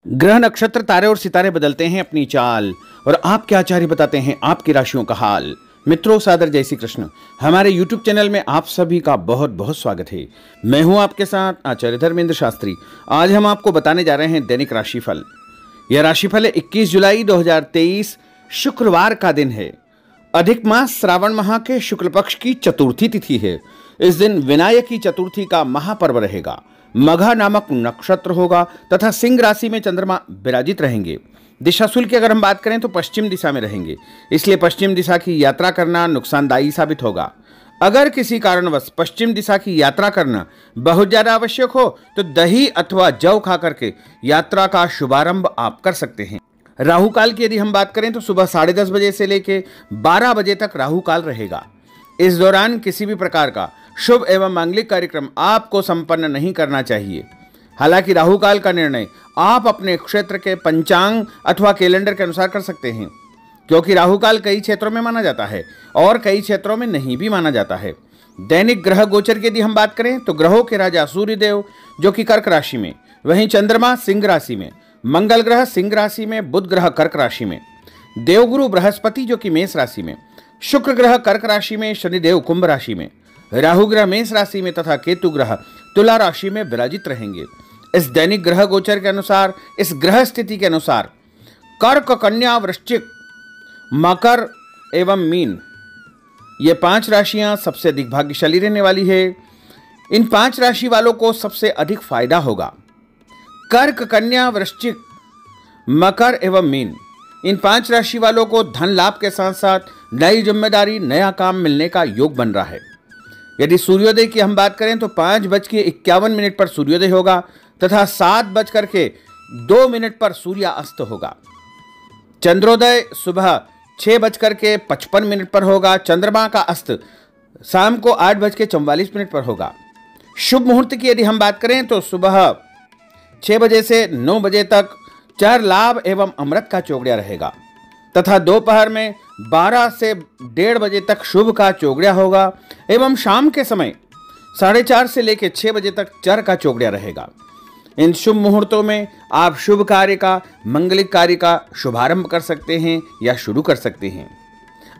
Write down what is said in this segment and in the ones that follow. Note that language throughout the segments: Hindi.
ग्रह नक्षत्र तारे और सितारे बदलते हैं अपनी चाल और आपके आचार्य बताते हैं आपकी राशियों का हाल। मित्रों, सादर जय श्री कृष्ण। हमारे YouTube चैनल में आप सभी का बहुत बहुत स्वागत है। मैं हूं आपके साथ आचार्य धर्मेंद्र शास्त्री। आज हम आपको बताने जा रहे हैं दैनिक राशिफल। यह राशिफल है 21 जुलाई 2023 शुक्रवार का दिन है। अधिक मास श्रावण माह के शुक्ल पक्ष की चतुर्थी तिथि है। इस दिन विनायकी चतुर्थी का महापर्व रहेगा। मघा नामक नक्षत्र होगा तथा सिंह राशि में चंद्रमा विराजित रहेंगे। दिशाशूल की अगर हम बात करें तो पश्चिम दिशा में रहेंगे, इसलिए पश्चिम दिशा की यात्रा करना नुकसानदायी साबित होगा। अगर किसी कारणवश पश्चिम दिशा की यात्रा करना बहुत ज्यादा आवश्यक हो तो दही अथवा जौ खा करके यात्रा का शुभारंभ आप कर सकते हैं। राहु काल की यदि हम बात करें तो सुबह 10:30 बजे से लेकर 12 बजे तक राहु काल रहेगा। इस दौरान किसी भी प्रकार का शुभ एवं मांगलिक कार्यक्रम आपको संपन्न नहीं करना चाहिए। हालांकि राहु काल का निर्णय आप अपने क्षेत्र के पंचांग अथवा कैलेंडर के अनुसार कर सकते हैं, क्योंकि राहु काल कई क्षेत्रों में माना जाता है और कई क्षेत्रों में नहीं भी माना जाता है। दैनिक ग्रह गोचर की यदि हम बात करें तो ग्रहों के राजा सूर्यदेव जो कि कर्क राशि में, वहीं चंद्रमा सिंह राशि में, मंगल ग्रह सिंह राशि में, बुध ग्रह कर्क राशि में, देवगुरु बृहस्पति जो कि मेष राशि में, शुक्र ग्रह कर्क राशि में, शनिदेव कुंभ राशि में, राहु ग्रह मेष राशि में तथा केतु ग्रह तुला राशि में विराजित रहेंगे। इस दैनिक ग्रह गोचर के अनुसार, इस ग्रह स्थिति के अनुसार कर्क, कन्या, वृश्चिक, मकर एवं मीन, ये 5 राशियां सबसे अधिक भाग्यशाली रहने वाली है। इन 5 राशि वालों को सबसे अधिक फायदा होगा। कर्क, कन्या, वृश्चिक, मकर एवं मीन, इन 5 राशि वालों को धन लाभ के साथ साथ नई जिम्मेदारी, नया काम मिलने का योग बन रहा है। यदि सूर्योदय की हम बात करें तो 5:51 पर सूर्योदय होगा तथा 7:02 पर सूर्यास्त होगा। चंद्रोदय सुबह 6:55 पर होगा। चंद्रमा का अस्त शाम को 8:44 पर होगा। शुभ मुहूर्त की यदि हम बात करें तो सुबह 6 बजे से 9 बजे तक चर लाभ एवं अमृत का चौगड़िया रहेगा तथा दोपहर में 12 से 1:30 बजे तक शुभ का चौगड़िया होगा एवं शाम के समय 4:30 से लेकर 6 बजे तक चर का चौगड़िया रहेगा। इन शुभ मुहूर्तों में आप शुभ कार्य का, मंगलिक कार्य का शुभारंभ कर सकते हैं या शुरू कर सकते हैं।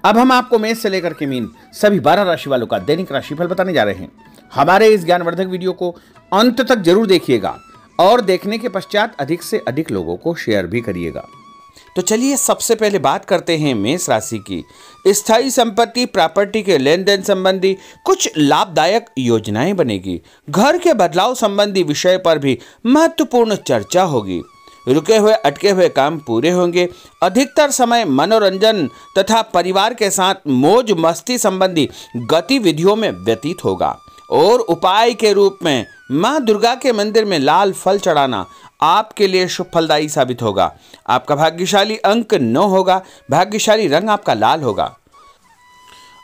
अब हम आपको मेष से लेकर के मीन सभी 12 राशि वालों का दैनिक राशिफल बताने जा रहे हैं। हमारे इस ज्ञानवर्धक वीडियो को अंत तक जरूर देखिएगा और देखने के पश्चात अधिक से अधिक लोगों को शेयर भी करिएगा। तो चलिए सबसे पहले बात करते हैं मेष राशि की। स्थायी संपत्ति, प्रॉपर्टी के लेन देन संबंधी कुछ लाभदायक योजनाएं बनेगी। घर के बदलाव संबंधी विषय पर भी महत्वपूर्ण चर्चा होगी। रुके हुए अटके हुए काम पूरे होंगे। अधिकतर समय मनोरंजन तथा परिवार के साथ मौज मस्ती संबंधी गतिविधियों में व्यतीत होगा और उपाय के रूप में मां दुर्गा के मंदिर में लाल फल चढ़ाना आपके लिए शुभ फलदायी साबित होगा। आपका भाग्यशाली अंक 9 होगा। भाग्यशाली रंग आपका लाल होगा।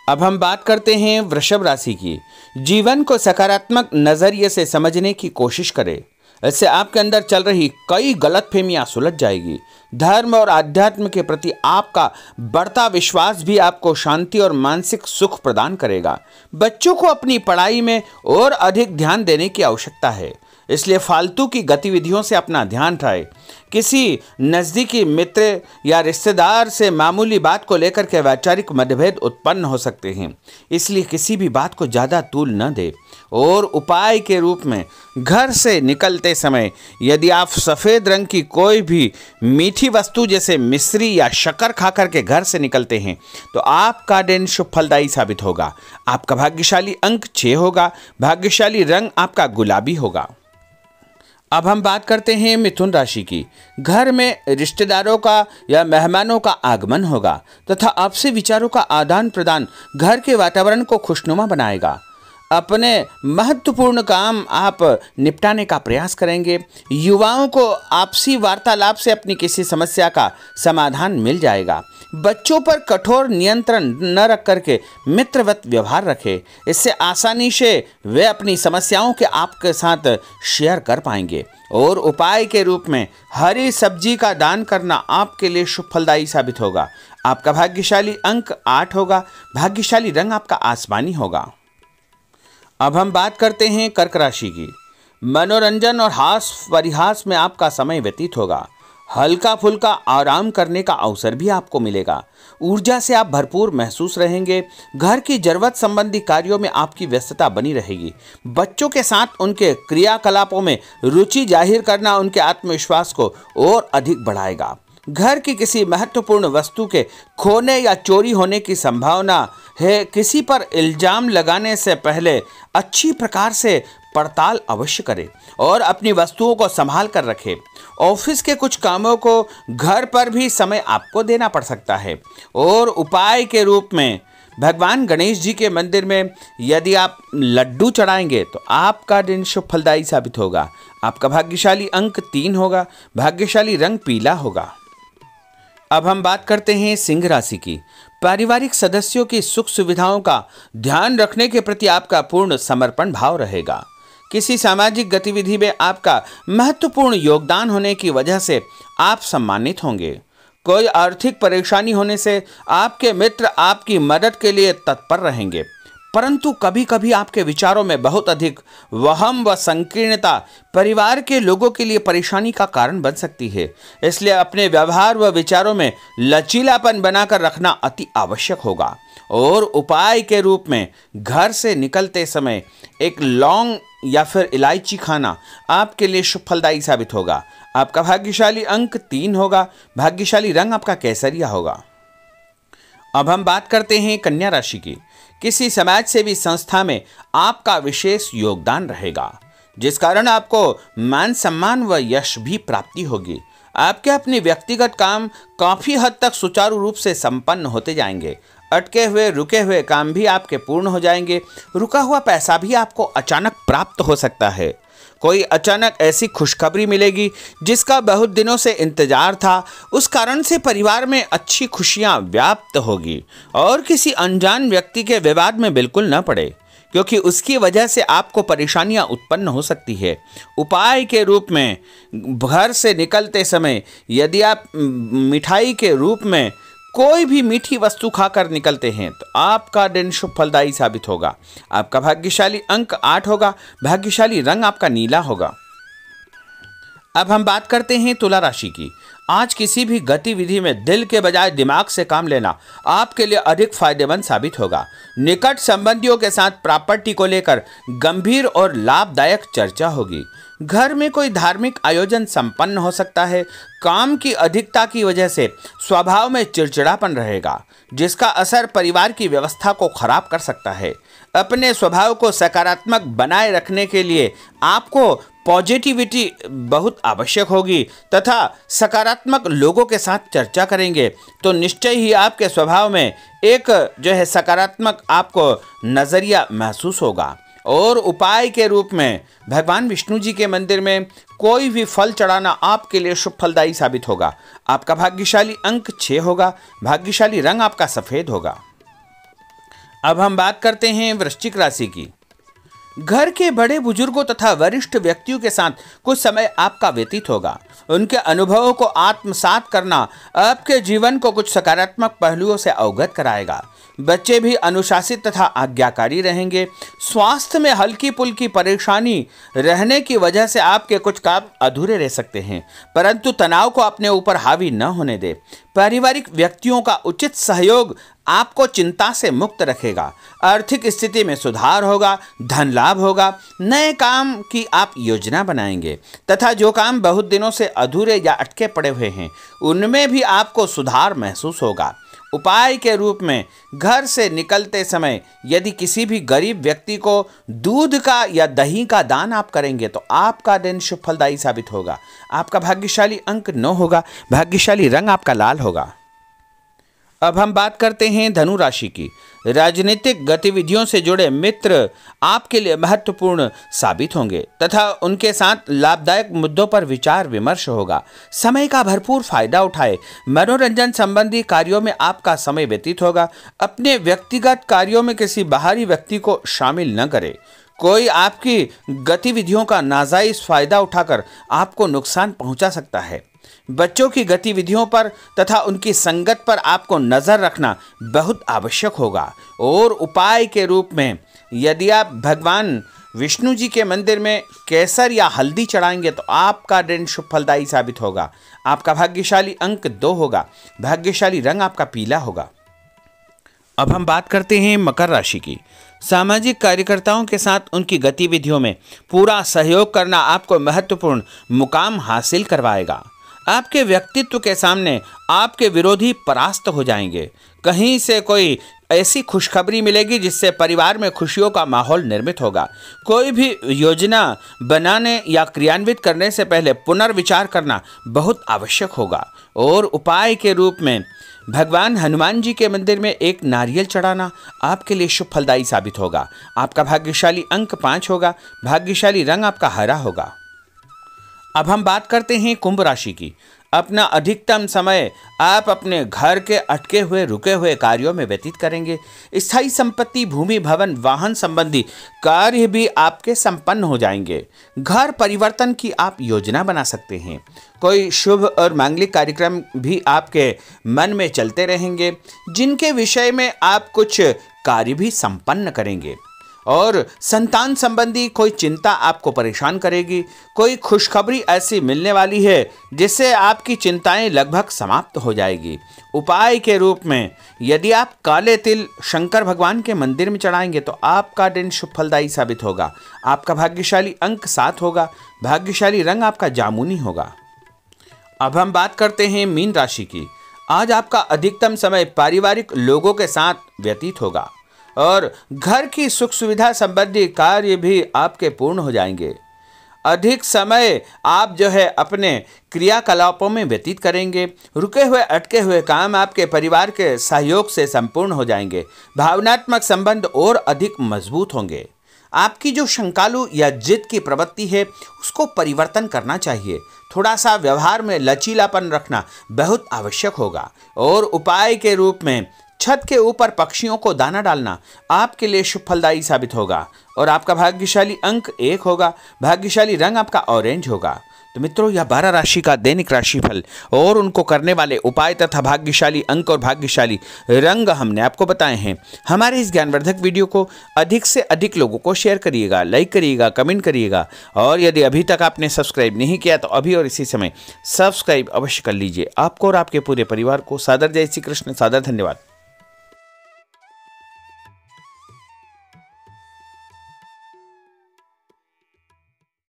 अब हम बात करते हैं वृषभ राशि की। जीवन को सकारात्मक नजरिए से समझने की कोशिश करें। इससे आपके अंदर चल रही कई गलतफहमियां सुलझ जाएगी। धर्म और आध्यात्म के प्रति आपका बढ़ता विश्वास भी आपको शांति और मानसिक सुख प्रदान करेगा। बच्चों को अपनी पढ़ाई में और अधिक ध्यान देने की आवश्यकता है, इसलिए फालतू की गतिविधियों से अपना ध्यान हटाएं। किसी नज़दीकी मित्र या रिश्तेदार से मामूली बात को लेकर के वैचारिक मतभेद उत्पन्न हो सकते हैं, इसलिए किसी भी बात को ज़्यादा तूल न दें। और उपाय के रूप में घर से निकलते समय यदि आप सफ़ेद रंग की कोई भी मीठी वस्तु जैसे मिश्री या शक्कर खा करके घर से निकलते हैं तो आपका दिन शुभ फलदायी साबित होगा। आपका भाग्यशाली अंक 6 होगा। भाग्यशाली रंग आपका गुलाबी होगा। अब हम बात करते हैं मिथुन राशि की। घर में रिश्तेदारों का या मेहमानों का आगमन होगा तथा आपसे विचारों का आदान प्रदान घर के वातावरण को खुशनुमा बनाएगा। अपने महत्वपूर्ण काम आप निपटाने का प्रयास करेंगे। युवाओं को आपसी वार्तालाप से अपनी किसी समस्या का समाधान मिल जाएगा। बच्चों पर कठोर नियंत्रण न रख करके मित्रवत व्यवहार रखें। इससे आसानी से वे अपनी समस्याओं के आपके साथ शेयर कर पाएंगे। और उपाय के रूप में हरी सब्जी का दान करना आपके लिए शुभ फलदायी साबित होगा। आपका भाग्यशाली अंक 8 होगा। भाग्यशाली रंग आपका आसमानी होगा। अब हम बात करते हैं कर्क राशि की। मनोरंजन और हास परिहास में आपका समय व्यतीत होगा। हल्का फुल्का आराम करने का अवसर भी आपको मिलेगा। ऊर्जा से आप भरपूर महसूस रहेंगे। घर की जरूरत संबंधी कार्यों में आपकी व्यस्तता बनी रहेगी। बच्चों के साथ उनके क्रियाकलापों में रुचि जाहिर करना उनके आत्मविश्वास को और अधिक बढ़ाएगा। घर की किसी महत्वपूर्ण वस्तु के खोने या चोरी होने की संभावना है। किसी पर इल्जाम लगाने से पहले अच्छी प्रकार से पड़ताल अवश्य करें और अपनी वस्तुओं को संभाल कर रखें। ऑफिस के कुछ कामों को घर पर भी समय आपको देना पड़ सकता है। और उपाय के रूप में भगवान गणेश जी के मंदिर में यदि आप लड्डू चढ़ाएंगे तो आपका दिन शुभ फलदायी साबित होगा। आपका भाग्यशाली अंक 3 होगा। भाग्यशाली रंग पीला होगा। अब हम बात करते हैं सिंह राशि की। पारिवारिक सदस्यों की सुख सुविधाओं का ध्यान रखने के प्रति आपका पूर्ण समर्पण भाव रहेगा। किसी सामाजिक गतिविधि में आपका महत्वपूर्ण योगदान होने की वजह से आप सम्मानित होंगे। कोई आर्थिक परेशानी होने से आपके मित्र आपकी मदद के लिए तत्पर रहेंगे, परंतु कभी कभी आपके विचारों में बहुत अधिक वहम व संकीर्णता परिवार के लोगों के लिए परेशानी का कारण बन सकती है। इसलिए अपने व्यवहार व विचारों में लचीलापन बनाकर रखना अति आवश्यक होगा। और उपाय के रूप में घर से निकलते समय एक लौंग या फिर इलायची खाना आपके लिए शुभ फलदायी साबित होगा। आपका भाग्यशाली अंक 3 होगा। भाग्यशाली रंग आपका केसरिया होगा। अब हम बात करते हैं कन्या राशि की। किसी समाज सेवी संस्था में आपका विशेष योगदान रहेगा, जिस कारण आपको मान सम्मान व यश भी प्राप्ति होगी। आपके अपने व्यक्तिगत काम काफी हद तक सुचारू रूप से संपन्न होते जाएंगे। अटके हुए रुके हुए काम भी आपके पूर्ण हो जाएंगे। रुका हुआ पैसा भी आपको अचानक प्राप्त हो सकता है। कोई अचानक ऐसी खुशखबरी मिलेगी जिसका बहुत दिनों से इंतजार था। उस कारण से परिवार में अच्छी खुशियां व्याप्त होगी। और किसी अनजान व्यक्ति के विवाद में बिल्कुल न पड़े, क्योंकि उसकी वजह से आपको परेशानियां उत्पन्न हो सकती है। उपाय के रूप में घर से निकलते समय यदि आप मिठाई के रूप में कोई भी मीठी वस्तु खाकर निकलते हैं तो आपका दिन शुभ फलदायी साबित होगा। आपका भाग्यशाली अंक 8 होगा। भाग्यशाली रंग आपका नीला होगा। अब हम बात करते हैं तुला राशि की। आज किसी भी गतिविधि में दिल के बजाय दिमाग से काम लेना आपके लिए अधिक फायदेमंद साबित होगा। निकट संबंधियों के साथ प्रॉपर्टी को लेकर गंभीर और लाभदायक चर्चा होगी। घर में कोई धार्मिक आयोजन संपन्न हो सकता है। काम की अधिकता की वजह से स्वभाव में चिड़चिड़ापन रहेगा, जिसका असर परिवार की व्यवस्था को खराब कर सकता है। अपने स्वभाव को सकारात्मक बनाए रखने के लिए आपको पॉजिटिविटी बहुत आवश्यक होगी तथा सकारात्मक लोगों के साथ चर्चा करेंगे तो निश्चय ही आपके स्वभाव में एक सकारात्मक आपको नज़रिया महसूस होगा। और उपाय के रूप में भगवान विष्णु जी के मंदिर में कोई भी फल चढ़ाना आपके लिए शुभ फलदायी साबित होगा। आपका भाग्यशाली अंक 6 होगा। भाग्यशाली रंग आपका सफ़ेद होगा। अब हम बात करते हैं वृश्चिक राशि की। घर के बड़े बुजुर्गों तथा वरिष्ठ व्यक्तियों के साथ कुछ समय आपका व्यतीत होगा। उनके अनुभवों को आत्मसात करना आपके जीवन को कुछ सकारात्मक पहलुओं से अवगत कराएगा। बच्चे भी अनुशासित तथा आज्ञाकारी रहेंगे। स्वास्थ्य में हल्की पुल्की परेशानी रहने की वजह से आपके कुछ काम अधूरे रह सकते हैं, परंतु तनाव को अपने ऊपर हावी न होने दे। पारिवारिक व्यक्तियों का उचित सहयोग आपको चिंता से मुक्त रखेगा। आर्थिक स्थिति में सुधार होगा। धन लाभ होगा। नए काम की आप योजना बनाएंगे तथा जो काम बहुत दिनों से अधूरे या अटके पड़े हुए हैं उनमें भी आपको सुधार महसूस होगा। उपाय के रूप में घर से निकलते समय यदि किसी भी गरीब व्यक्ति को दूध का या दही का दान आप करेंगे तो आपका दिन शुभ फलदायी साबित होगा। आपका भाग्यशाली अंक 9 होगा। भाग्यशाली रंग आपका लाल होगा। अब हम बात करते हैं धनु राशि की। राजनीतिक गतिविधियों से जुड़े मित्र आपके लिए महत्वपूर्ण साबित होंगे तथा उनके साथ लाभदायक मुद्दों पर विचार विमर्श होगा। समय का भरपूर फायदा उठाए। मनोरंजन संबंधी कार्यों में आपका समय व्यतीत होगा। अपने व्यक्तिगत कार्यों में किसी बाहरी व्यक्ति को शामिल न करें। कोई आपकी गतिविधियों का नाजायज फायदा उठाकर आपको नुकसान पहुंचा सकता है। बच्चों की गतिविधियों पर तथा उनकी संगत पर आपको नज़र रखना बहुत आवश्यक होगा। और उपाय के रूप में यदि आप भगवान विष्णु जी के मंदिर में केसर या हल्दी चढ़ाएंगे तो आपका दिन शुभ फलदायी साबित होगा। आपका भाग्यशाली अंक 2 होगा। भाग्यशाली रंग आपका पीला होगा। अब हम बात करते हैं मकर राशि की। सामाजिक कार्यकर्ताओं के साथ उनकी गतिविधियों में पूरा सहयोग करना आपको महत्वपूर्ण मुकाम हासिल करवाएगा। आपके व्यक्तित्व के सामने आपके विरोधी परास्त हो जाएंगे। कहीं से कोई ऐसी खुशखबरी मिलेगी जिससे परिवार में खुशियों का माहौल निर्मित होगा। कोई भी योजना बनाने या क्रियान्वित करने से पहले पुनर्विचार करना बहुत आवश्यक होगा। और उपाय के रूप में भगवान हनुमान जी के मंदिर में एक नारियल चढ़ाना आपके लिए शुभ फलदायी साबित होगा। आपका भाग्यशाली अंक 5 होगा। भाग्यशाली रंग आपका हरा होगा। अब हम बात करते हैं कुंभ राशि की। अपना अधिकतम समय आप अपने घर के अटके हुए रुके हुए कार्यों में व्यतीत करेंगे। स्थायी संपत्ति, भूमि, भवन, वाहन संबंधी कार्य भी आपके संपन्न हो जाएंगे। घर परिवर्तन की आप योजना बना सकते हैं। कोई शुभ और मांगलिक कार्यक्रम भी आपके मन में चलते रहेंगे, जिनके विषय में आप कुछ कार्य भी संपन्न करेंगे। और संतान संबंधी कोई चिंता आपको परेशान करेगी। कोई खुशखबरी ऐसी मिलने वाली है जिससे आपकी चिंताएं लगभग समाप्त हो जाएगी। उपाय के रूप में यदि आप काले तिल शंकर भगवान के मंदिर में चढ़ाएंगे तो आपका दिन शुभ फलदायी साबित होगा। आपका भाग्यशाली अंक 7 होगा। भाग्यशाली रंग आपका जामुनी होगा। अब हम बात करते हैं मीन राशि की। आज आपका अधिकतम समय पारिवारिक लोगों के साथ व्यतीत होगा और घर की सुख सुविधा संबंधी कार्य भी आपके पूर्ण हो जाएंगे। अधिक समय आप अपने क्रियाकलापों में व्यतीत करेंगे। रुके हुए अटके हुए काम आपके परिवार के सहयोग से संपूर्ण हो जाएंगे। भावनात्मक संबंध और अधिक मजबूत होंगे। आपकी जो शंकालु या जिद की प्रवृत्ति है उसको परिवर्तन करना चाहिए। थोड़ा सा व्यवहार में लचीलापन रखना बहुत आवश्यक होगा। और उपाय के रूप में छत के ऊपर पक्षियों को दाना डालना आपके लिए शुभ फलदायी साबित होगा। और आपका भाग्यशाली अंक 1 होगा। भाग्यशाली रंग आपका ऑरेंज होगा। तो मित्रों, यह 12 राशि का दैनिक राशिफल और उनको करने वाले उपाय तथा भाग्यशाली अंक और भाग्यशाली रंग हमने आपको बताए हैं। हमारे इस ज्ञानवर्धक वीडियो को अधिक से अधिक लोगों को शेयर करिएगा, लाइक करिएगा, कमेंट करिएगा। और यदि अभी तक आपने सब्सक्राइब नहीं किया तो अभी और इसी समय सब्सक्राइब अवश्य कर लीजिए। आपको और आपके पूरे परिवार को सादर जय श्री कृष्ण, सादर धन्यवाद।